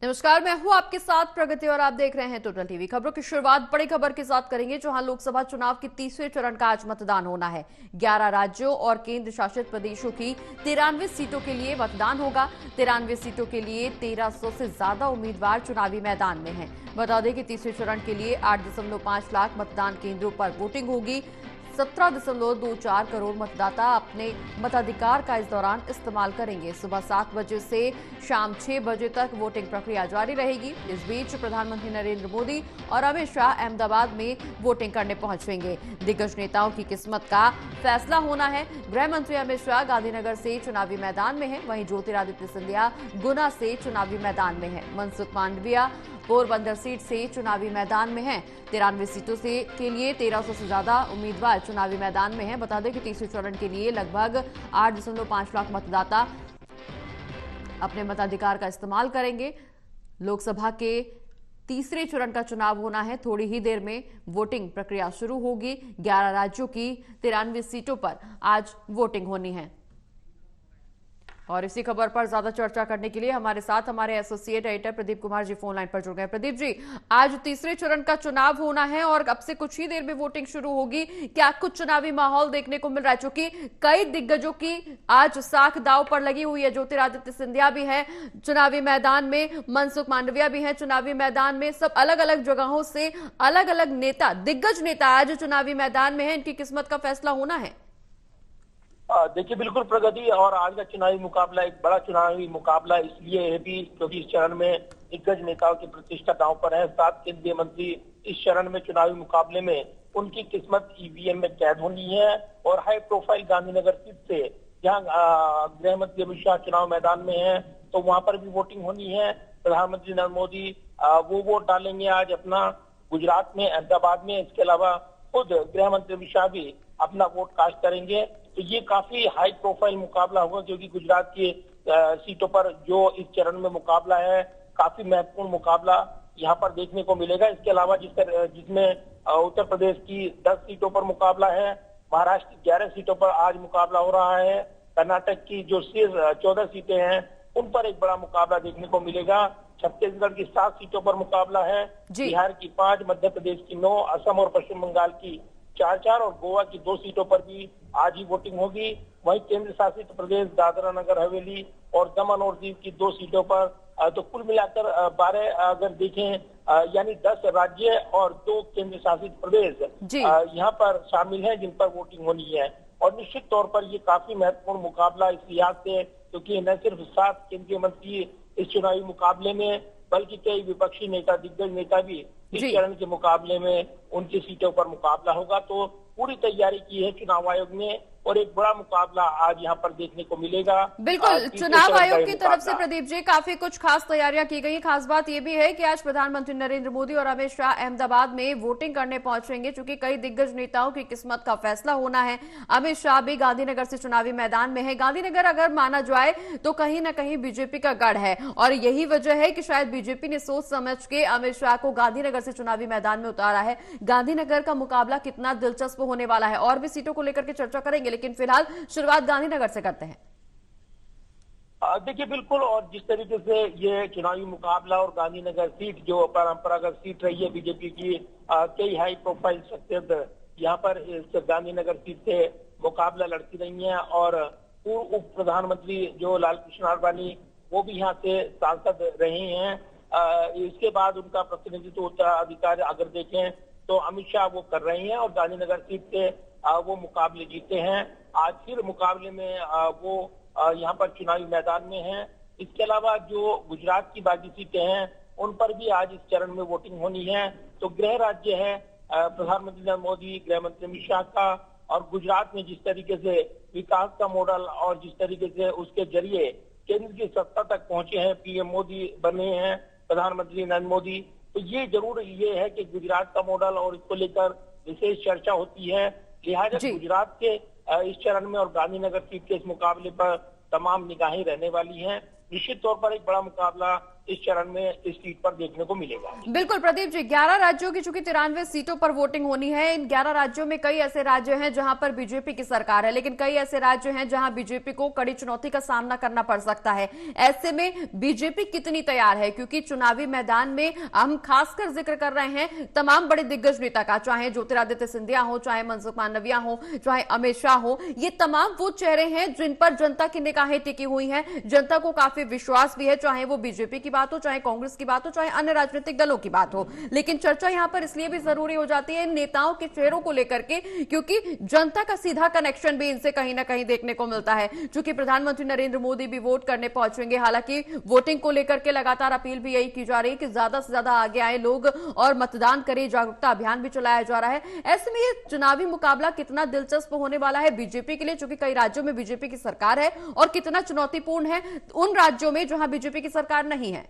नमस्कार, मैं हूं आपके साथ प्रगति और आप देख रहे हैं टोटल टीवी। खबरों की शुरुआत बड़ी खबर के साथ करेंगे, जहां लोकसभा चुनाव के तीसरे चरण का आज मतदान होना है। 11 राज्यों और केंद्र शासित प्रदेशों की 93 सीटों के लिए मतदान होगा। 93 सीटों के लिए 1300 से ज्यादा उम्मीदवार चुनावी मैदान में हैं। बता दें कि तीसरे चरण के लिए 8.5 लाख मतदान केंद्रों पर वोटिंग होगी। 17.24 करोड़ मतदाता अपने मताधिकार का इस दौरान इस्तेमाल करेंगे। सुबह 7 बजे से शाम 6 बजे तक वोटिंग प्रक्रिया जारी रहेगी। इस बीच प्रधानमंत्री नरेंद्र मोदी और अमित शाह अहमदाबाद में वोटिंग करने पहुंचेंगे। दिग्गज नेताओं की किस्मत का फैसला होना है। गृह मंत्री अमित शाह गांधीनगर से चुनावी मैदान में हैं, वहीं ज्योतिरादित्य सिंधिया गुना से चुनावी मैदान में हैं। मनसुख मांडविया पोरबंदर सीट से चुनावी मैदान में हैं। 93 सीटों से के लिए 1300 से ज्यादा उम्मीदवार चुनावी मैदान में हैं। बता दें कि तीसरे चरण के लिए लगभग 8.5 लाख मतदाता अपने मताधिकार का इस्तेमाल करेंगे। लोकसभा के तीसरे चरण का चुनाव होना है। थोड़ी ही देर में वोटिंग प्रक्रिया शुरू होगी। 11 राज्यों की 93 सीटों पर आज वोटिंग होनी है। और इसी खबर पर ज्यादा चर्चा करने के लिए हमारे साथ हमारे associate editor Pradeep Kumar ji phone line पर जुड़ गए। प्रदीप जी, आज तीसरे चरण का चुनाव होना है और अब से कुछ ही देर में वोटिंग शुरू होगी। क्या कुछ चुनावी माहौल देखने को मिल रहा है? चूंकि कई दिग्गजों की आज साख दांव पर लगी हुई है। ज्योतिरादित्य सिंधिया भी है चुनावी मैदान में, मनसुख मांडविया भी है चुनावी मैदान में। सब अलग अलग जगहों से अलग अलग नेता, दिग्गज नेता आज चुनावी मैदान में है। इनकी किस्मत का फैसला होना है। देखिए, बिल्कुल प्रगति। और आज का चुनावी मुकाबला एक बड़ा चुनावी मुकाबला इसलिए है भी क्योंकि इस चरण में दिग्गज नेताओं की प्रतिष्ठा दांव पर है। 7 केंद्रीय मंत्री इस चरण में चुनावी मुकाबले में उनकी किस्मत ईवीएम में कैद होनी है। और हाई प्रोफाइल गांधीनगर सीट से जहां गृह मंत्री अमित शाह चुनाव मैदान में है, तो वहां पर भी वोटिंग होनी है। प्रधानमंत्री नरेंद्र मोदी वो वोट डालेंगे आज अपना गुजरात में, अहमदाबाद में। इसके अलावा खुद गृह मंत्री अमित शाह भी अपना वोट कास्ट करेंगे। तो ये काफी हाई प्रोफाइल मुकाबला होगा, क्योंकि गुजरात की सीटों पर जो इस चरण में मुकाबला है, काफी महत्वपूर्ण मुकाबला यहाँ पर देखने को मिलेगा। इसके अलावा जिसमें उत्तर प्रदेश की 10 सीटों पर मुकाबला है, महाराष्ट्र की 11 सीटों पर आज मुकाबला हो रहा है, कर्नाटक की जो शेष 14 सीटें हैं उन पर एक बड़ा मुकाबला देखने को मिलेगा। छत्तीसगढ़ की 7 सीटों पर मुकाबला है, बिहार की 5, मध्य प्रदेश की 9, असम और पश्चिम बंगाल की 4 और गोवा की 2 सीटों पर भी आज ही वोटिंग होगी। वहीं केंद्र शासित प्रदेश दादरा नगर हवेली और दमन और दीव की 2 सीटों पर तो कुल मिलाकर 12 अगर देखें यानी 10 राज्य और 2 केंद्र शासित प्रदेश यहाँ पर शामिल हैं जिन पर वोटिंग होनी है। और निश्चित तौर पर ये काफी महत्वपूर्ण मुकाबला इस लिहाज से, क्योंकि न सिर्फ 7 केंद्रीय मंत्री इस चुनावी मुकाबले में, बल्कि कई विपक्षी नेता, दिग्गज नेता भी इस चरण के मुकाबले में उनकी सीटों पर मुकाबला होगा। तो पूरी तैयारी की है चुनाव आयोग ने और एक बड़ा मुकाबला आज यहाँ पर देखने को मिलेगा। बिल्कुल, चुनाव आयोग की तरफ से प्रदीप जी काफी कुछ खास तैयारियां की गई। खास बात यह भी है कि आज प्रधानमंत्री नरेंद्र मोदी और अमित शाह अहमदाबाद में वोटिंग करने पहुंचेंगे, क्योंकि कई दिग्गज नेताओं की किस्मत का फैसला होना है। अमित शाह भी गांधीनगर से चुनावी मैदान में है। गांधीनगर अगर माना जाए तो कहीं ना कहीं बीजेपी का गढ़ है और यही वजह है कि शायद बीजेपी ने सोच समझ के अमित शाह को गांधीनगर से चुनावी मैदान में उतारा है। गांधीनगर का मुकाबला कितना दिलचस्प होने वाला है और भी सीटों को लेकर के चर्चा करेंगे, लेकिन फिलहाल शुरुआत गांधीनगर से करते हैं। देखिए, बिल्कुल। और जिस तरीके से ये चुनावी मुकाबला और गांधीनगर सीट जो परंपरागत सीट रही है बीजेपी की, कई हाई प्रोफाइल शख्सियत यहाँ पर इस गांधीनगर सीट से मुकाबला लड़ती रही हैं। और पूर्व उप प्रधानमंत्री जो लाल कृष्ण आडवाणी वो भी यहाँ से सांसद रहे हैं। इसके बाद उनका प्रतिनिधित्व उत्तराधिकार अगर देखें तो अमित शाह वो कर रहे हैं और गांधीनगर सीट से वो मुकाबले जीते हैं। आज फिर मुकाबले में वो यहाँ पर चुनावी मैदान में हैं। इसके अलावा जो गुजरात की बाकी सीटें हैं उन पर भी आज इस चरण में वोटिंग होनी है। तो गृह राज्य है प्रधानमंत्री नरेंद्र मोदी, गृह मंत्री अमित शाह का। और गुजरात में जिस तरीके से विकास का मॉडल और जिस तरीके से उसके जरिए केंद्र की सत्ता तक पहुंचे हैं, पीएम मोदी बने हैं प्रधानमंत्री नरेंद्र मोदी, तो ये जरूर ये है कि गुजरात का मॉडल और इसको लेकर विशेष चर्चा होती है। लिहाजा गुजरात के इस चरण में और गांधीनगर सीट के इस मुकाबले पर तमाम निगाहें रहने वाली हैं। निश्चित तौर पर एक बड़ा मुकाबला इस चरण में इस सीट पर देखने को मिलेगा। बिल्कुल प्रदीप जी, 11 राज्यों की चूंकि 93 सीटों पर वोटिंग होनी है। इन 11 राज्यों में कई ऐसे राज्य हैं जहां पर बीजेपी की सरकार है, लेकिन कई ऐसे राज्य हैं जहां बीजेपी को कड़ी चुनौती का सामना करना पड़ सकता है। ऐसे में बीजेपी कितनी तैयार है? क्योंकि चुनावी मैदान में हम खासकर जिक्र कर रहे हैं तमाम बड़े दिग्गज नेता का, चाहे ज्योतिरादित्य सिंधिया हो, चाहे मनसुख मांडविया हो, चाहे अमित शाह हो। ये तमाम वो चेहरे हैं जिन पर जनता की निगाहें टिकी हुई हैं, जनता को काफी विश्वास भी है, चाहे वो बीजेपी की बात हो, चाहे कांग्रेस की बात हो, चाहे अन्य राजनीतिक दलों की बात हो। लेकिन चर्चा यहां पर इसलिए भी जरूरी हो जाती है नेताओं के चेहरों को लेकर के, क्योंकि जनता का सीधा कनेक्शन भी इनसे कहीं ना कहीं देखने को मिलता है। चूंकि प्रधानमंत्री नरेंद्र मोदी भी वोट करने पहुंचेंगे, हालांकि वोटिंग को लेकर के लगातार अपील भी यही की जा रही है कि ज्यादा से ज्यादा आगे आए लोग और मतदान करें, जागरूकता अभियान भी चलाया जा रहा है। ऐसे में ये चुनावी मुकाबला कितना दिलचस्प होने वाला है बीजेपी के लिए, चूंकि कई राज्यों में बीजेपी की सरकार है, और कितना चुनौतीपूर्ण है उन राज्यों में जहां बीजेपी की सरकार नहीं है?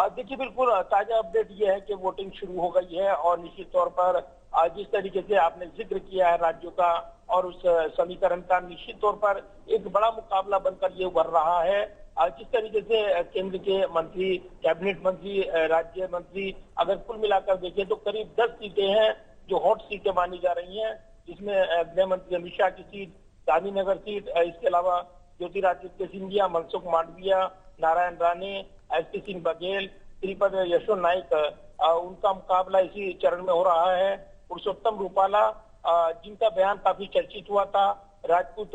देखिए, बिल्कुल ताजा अपडेट ये है कि वोटिंग शुरू हो गई है और निश्चित तौर पर जिस तरीके से आपने जिक्र किया है राज्यों का और उस समीकरण का, निश्चित तौर पर एक बड़ा मुकाबला बनकर ये उभर रहा है। जिस तरीके से केंद्र के मंत्री, कैबिनेट मंत्री, राज्य मंत्री अगर कुल मिलाकर देखें तो करीब 10 सीटें हैं जो हॉट सीटें मानी जा रही हैं, जिसमें गृह मंत्री अमित शाह की सीट, गांधीनगर सीट, इसके अलावा ज्योतिरादित्य सिंधिया, मनसुख मांडविया, नारायण राणे, एसपी सिंह बघेल, श्रीपद यशो नाइक, उनका मुकाबला इसी चरण में हो रहा है। पुरुषोत्तम रूपाला, जिनका बयान काफी चर्चित हुआ था राजपूत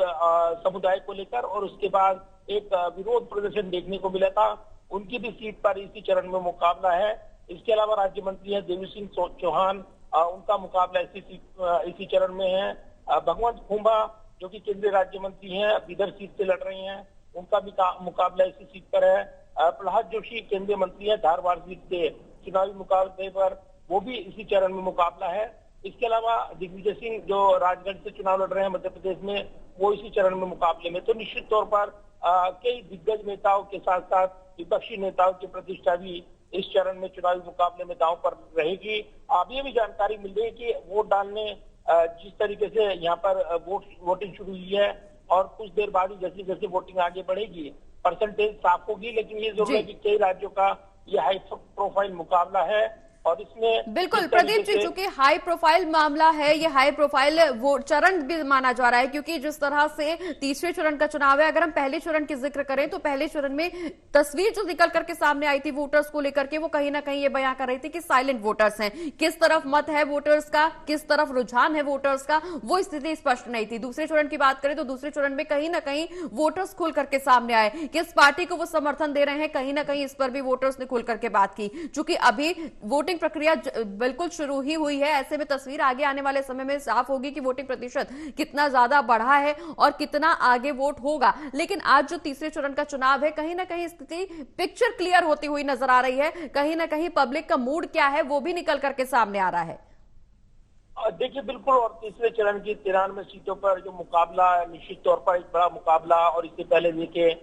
समुदाय को लेकर, और उसके बाद एक विरोध प्रदर्शन देखने को मिला था, उनकी भी सीट पर इसी चरण में मुकाबला है। इसके अलावा राज्य मंत्री है देवी सिंह चौहान, उनका मुकाबला इसी चरण में है। भगवंत खुंबा जो कि केंद्रीय राज्य मंत्री हैं, बिदर सीट से लड़ रही हैं, उनका भी मुकाबला इसी सीट पर है। प्रहलाद जोशी केंद्रीय मंत्री है, धारवाड़ सीट से चुनावी मुकाबले पर, वो भी इसी चरण में मुकाबला है। इसके अलावा दिग्विजय सिंह जो राजगढ़ से चुनाव लड़ रहे हैं मध्य प्रदेश में, वो इसी चरण में मुकाबले में। तो निश्चित तौर पर कई दिग्गज नेताओं के साथ साथ विपक्षी नेताओं की प्रतिष्ठा भी इस चरण में चुनावी मुकाबले में दांव पर रहेगी। अब ये भी जानकारी मिल रही है कि वोट डालने जिस तरीके से यहाँ पर वोटिंग शुरू हुई है और कुछ देर बाद ही जैसे जैसे वोटिंग आगे बढ़ेगी परसेंटेज साफ होगी, लेकिन ये जरूर है कि कई राज्यों का ये हाई प्रोफाइल मुकाबला है और इसमें बिल्कुल प्रदीप जी, चूंकि हाई प्रोफाइल मामला है, ये हाई प्रोफाइल वो चरण भी माना जा रहा है, क्योंकि जिस तरह से तीसरे चरण का चुनाव है, अगर हम पहले चरण की जिक्र करें तो पहले चरण में तस्वीर जो निकल करके सामने आई थी वोटर्स को लेकर के, वो कहीं ना कहीं ये बयां कर रही थी कि साइलेंट वोटर्स हैं, किस तरफ मत है वोटर्स का, किस तरफ रुझान है वोटर्स का, वो स्थिति स्पष्ट नहीं थी। दूसरे चरण की बात करें तो दूसरे चरण में कहीं ना कहीं वोटर्स खुल करके सामने आए, किस पार्टी को वो समर्थन दे रहे हैं, कहीं ना कहीं इस पर भी वोटर्स ने खुल करके बात की। चूंकि अभी वोटिंग प्रक्रिया बिल्कुल शुरू ही हुई है, ऐसे में तस्वीर आगे आने वाले समय में साफ होगी कि वोटिंग प्रतिशत कितना ज्यादा बढ़ा है और कितना आगे वोट होगा। लेकिन आज जो तीसरे चरण का चुनाव है, कहीं ना कहीं स्थिति पिक्चर क्लियर होती हुई नजर आ रही है, कहीं ना कहीं पब्लिक का मूड क्या है वो भी निकल करके सामने आ रहा है। देखिए, बिल्कुल, और तीसरे चरण की 93 सीटों पर जो मुकाबला है, निश्चित तौर पर एक बड़ा मुकाबला। और इससे पहले देखिए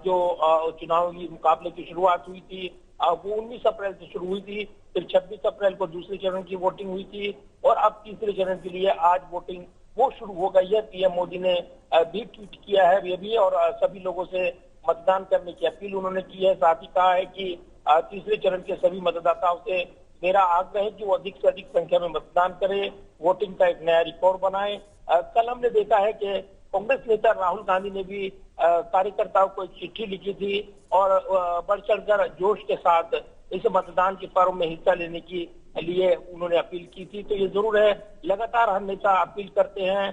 जो चुनावी मुकाबले की शुरुआत हुई थी वो 19 अप्रैल से शुरू हुई थी, फिर 26 अप्रैल को दूसरे चरण की वोटिंग हुई थी और अब तीसरे चरण के लिए आज वोटिंग वो शुरू हो गई है। पीएम मोदी ने भी ट्वीट किया है ये भी, और सभी लोगों से मतदान करने की अपील उन्होंने की है। साथ ही कहा है कि तीसरे चरण के सभी मतदाताओं से मेरा आग्रह है कि वो अधिक से अधिक संख्या में मतदान करें, वोटिंग का एक नया रिकॉर्ड बनाए। कल हमने देखा है कि कांग्रेस नेता राहुल गांधी ने भी कार्यकर्ताओं को एक चिट्ठी लिखी थी और बढ़ चढ़कर जोश के साथ इस मतदान के पर्व में हिस्सा लेने के लिए उन्होंने अपील की थी। तो ये जरूर है, लगातार हर नेता अपील करते हैं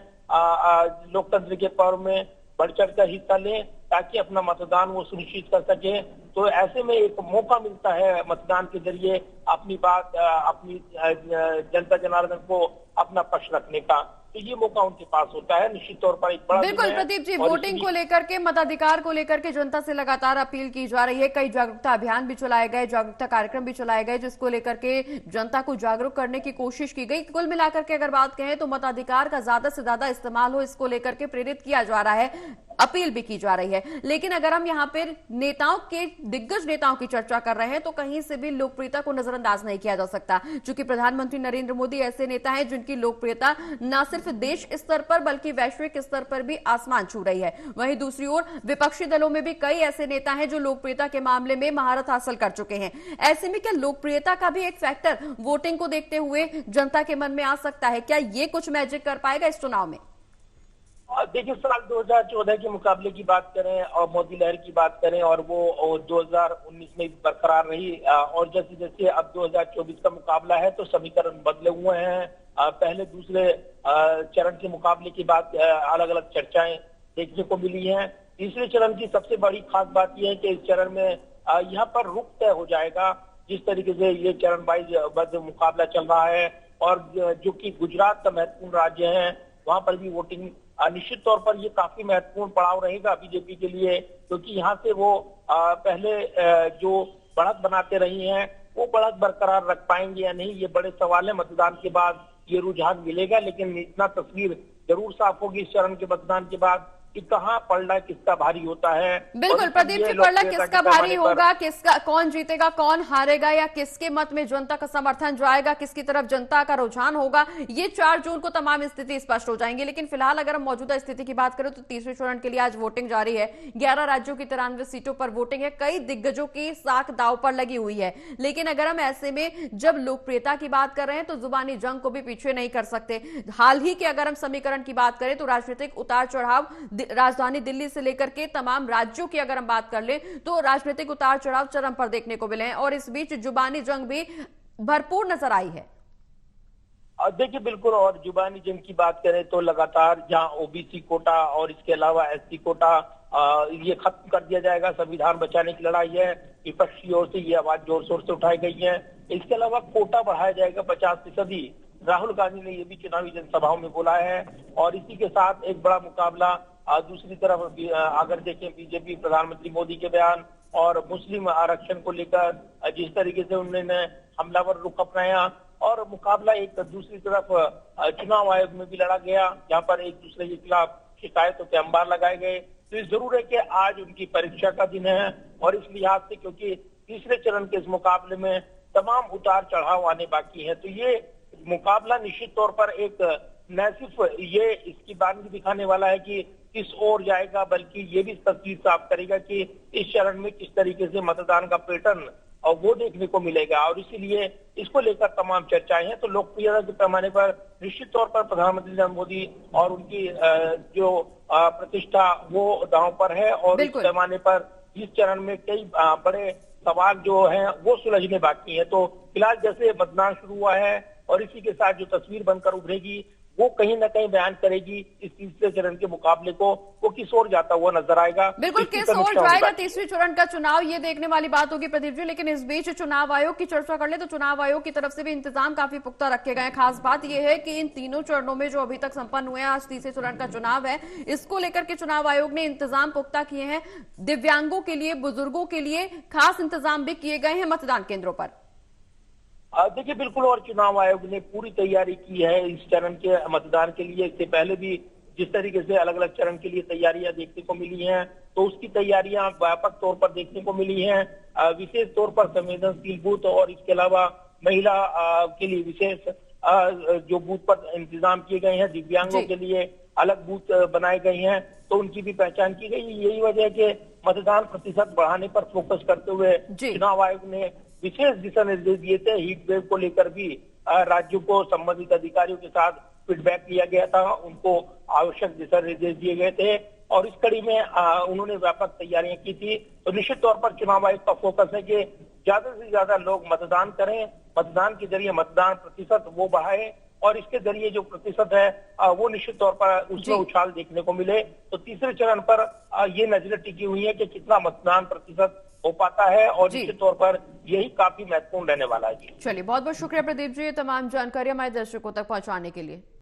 लोकतंत्र के पर्व में बढ़ चढ़कर हिस्सा लें ताकि अपना मतदान वो सुनिश्चित कर सके। तो ऐसे में एक मौका मिलता है मतदान के जरिए अपनी बात, अपनी जनता जनार्दन को अपना पक्ष रखने का, तो ये मौका उनके पास होता है। निश्चित तौर पर एक बड़ा बिल्कुल प्रदीप जी, वोटिंग को लेकर के, मताधिकार को लेकर के जनता से लगातार अपील की जा रही है। कई जागरूकता अभियान भी चलाए गए, जागरूकता कार्यक्रम भी चलाए गए, जिसको लेकर के जनता को जागरूक करने की कोशिश की गई। कुल मिलाकर के अगर बात कहें तो मताधिकार का ज्यादा से ज्यादा इस्तेमाल हो, इसको लेकर के प्रेरित किया जा रहा है। अपील भी की जा रही है। लेकिन अगर हम यहाँ पर नेताओं के, दिग्गज नेताओं की चर्चा कर रहे हैं तो कहीं से भी लोकप्रियता को नजरअंदाज नहीं किया जा सकता, क्योंकि प्रधानमंत्री नरेंद्र मोदी ऐसे नेता हैं जिनकी लोकप्रियता न सिर्फ देश स्तर पर बल्कि वैश्विक स्तर पर भी आसमान छू रही है। वहीं दूसरी ओर विपक्षी दलों में भी कई ऐसे नेता हैं जो लोकप्रियता के मामले में महारत हासिल कर चुके हैं। ऐसे में क्या लोकप्रियता का भी एक फैक्टर वोटिंग को देखते हुए जनता के मन में आ सकता है? क्या ये कुछ मैजिक कर पाएगा इस चुनाव में? देखिए, साल 2014 के मुकाबले की बात करें और मोदी लहर की बात करें और वो 2019 में बरकरार रही, और जैसे जैसे अब 2024 का मुकाबला है तो समीकरण बदले हुए हैं। पहले दूसरे चरण के मुकाबले की बात, अलग अलग चर्चाएं देखने को मिली हैं। तीसरे चरण की सबसे बड़ी खास बात यह है कि इस चरण में यहाँ पर रुख तय हो जाएगा। जिस तरीके से ये चरण वाइज मुकाबला चल रहा है और जो कि गुजरात का महत्वपूर्ण राज्य है, वहां पर भी वोटिंग निश्चित तौर पर ये काफी महत्वपूर्ण पड़ाव रहेगा बीजेपी के लिए, क्योंकि यहाँ से वो पहले जो बढ़त बनाते रही हैं वो बढ़त बरकरार रख पाएंगे या नहीं, ये बड़े सवाल है। मतदान के बाद ये रुझान मिलेगा, लेकिन इतना तस्वीर जरूर साफ होगी इस चरण के मतदान के बाद कि कहाँ पलड़ा किसका भारी होता है। बिल्कुल प्रदीप जी, पलड़ा किसका भारी होगा, किसका, कौन जीतेगा कौन हारेगा, या किसके मत में जनता का समर्थन जाएगा, किसकी तरफ जनता का रुझान होगा, ये 4 जून को तमाम स्थिति स्पष्ट हो जाएंगी। लेकिन फिलहाल अगर हम मौजूदा स्थिति की बात करें तो तीसरे चरण के लिए आज वोटिंग जारी है। 11 राज्यों की 93 सीटों पर वोटिंग है। कई दिग्गजों की साख दांव पर लगी हुई है। लेकिन अगर हम ऐसे में जब लोकप्रियता की बात कर रहे हैं तो जुबानी जंग को भी पीछे नहीं कर सकते। हाल ही के अगर हम समीकरण की बात करें तो राजनीतिक उतार चढ़ाव राजधानी दिल्ली से लेकर के तमाम राज्यों की अगर हम बात कर ले तो राजनीतिक उतार चढ़ाव चरम पर देखने को मिले हैं, और इस बीच जुबानी जंग भी भरपूर नजर आई है। देखिए, बिल्कुल, और जुबानी जंग की बात करें तो लगातार जहां ओबीसी कोटा और इसके अलावा एससी कोटा ये खत्म कर दिया जाएगा, संविधान बचाने की लड़ाई है। विपक्ष की ओर से ये आवाज जोर शोर से उठाई गई है। इसके अलावा कोटा बढ़ाया जाएगा 50%। राहुल गांधी ने ये भी चुनावी जनसभाओं में बोला है। और इसी के साथ एक बड़ा मुकाबला दूसरी तरफ अगर देखें बीजेपी, प्रधानमंत्री मोदी के बयान और मुस्लिम आरक्षण को लेकर जिस तरीके से उन्होंने हमलावर रुख अपनाया, और मुकाबला एक दूसरी तरफ चुनाव आयोग में भी लड़ा गया, जहां पर एक दूसरे के खिलाफ शिकायतों के अंबार लगाए गए। तो ये जरूर है कि आज उनकी परीक्षा का दिन है, और इस लिहाज से क्योंकि तीसरे चरण के इस मुकाबले में तमाम उतार चढ़ाव आने बाकी है, तो ये मुकाबला निश्चित तौर पर एक न सिर्फ ये इसकी बानगी दिखाने वाला है कि किस ओर जाएगा, बल्कि ये भी तस्वीर साफ करेगा कि इस चरण में किस तरीके से मतदान का पैटर्न और वो देखने को मिलेगा। और इसीलिए इसको लेकर तमाम चर्चाएं हैं। तो लोकप्रियता के पैमाने पर निश्चित तौर पर प्रधानमंत्री नरेंद्र मोदी और उनकी जो प्रतिष्ठा वो दांव पर है, और इस पैमाने पर इस चरण में कई बड़े सवाल जो हैं वो सुलझने बाकी हैं। तो फिलहाल जैसे मतदान शुरू हुआ है और इसी के साथ जो तस्वीर बनकर उभरेगी वो कहीं ना कहीं बयान करेगी इस तीसरे चरण के मुकाबले को, वो किस ओर जाता हुआ नजर आएगा। बिल्कुल, किस ओर जाएगा तीसरे चरण का चुनाव, ये देखने वाली बात होगी प्रदीप जी। लेकिन इस बीच चुनाव आयोग की चर्चा कर ले तो चुनाव आयोग की तरफ से भी इंतजाम काफी पुख्ता रखे गए हैं। खास बात यह है कि इन तीनों चरणों में जो अभी तक संपन्न हुए हैं, आज तीसरे चरण का चुनाव है, इसको लेकर के चुनाव आयोग ने इंतजाम पुख्ता किए हैं। दिव्यांगों के लिए, बुजुर्गों के लिए खास इंतजाम भी किए गए हैं मतदान केंद्रों पर। देखिए, बिल्कुल, और चुनाव आयोग ने पूरी तैयारी की है इस चरण के मतदान के लिए। इससे पहले भी जिस तरीके से अलग अलग चरण के लिए तैयारियां देखने को मिली हैं, तो उसकी तैयारियां व्यापक तौर पर देखने को मिली हैं। विशेष तौर पर संवेदनशील बूथ और इसके अलावा महिला के लिए विशेष जो बूथ पर इंतजाम किए गए हैं, दिव्यांगों के लिए अलग बूथ बनाए गए हैं, तो उनकी भी पहचान की गई। यही वजह है कि मतदान प्रतिशत बढ़ाने पर फोकस करते हुए चुनाव आयोग ने विशेष दिशा निर्देश दिए थे। हीट वेव को लेकर भी राज्यों को संबंधित अधिकारियों के साथ फीडबैक लिया गया था, उनको आवश्यक दिशा निर्देश दिए गए थे, और इस कड़ी में उन्होंने व्यापक तैयारियां की थी। तो निश्चित तौर पर चुनाव आयोग का फोकस है कि ज्यादा से ज्यादा लोग मतदान करें, मतदान के जरिए मतदान प्रतिशत वो बढ़ाए, और इसके जरिए जो प्रतिशत है वो निश्चित तौर पर उसमें उछाल देखने को मिले। तो तीसरे चरण पर ये नजरें टिकी हुई है कि कितना मतदान प्रतिशत हो पाता है, और निश्चित तौर पर यही काफी महत्वपूर्ण रहने वाला है। चलिए, बहुत बहुत शुक्रिया प्रदीप जी, तमाम जानकारी हमारे दर्शकों तक पहुंचाने के लिए।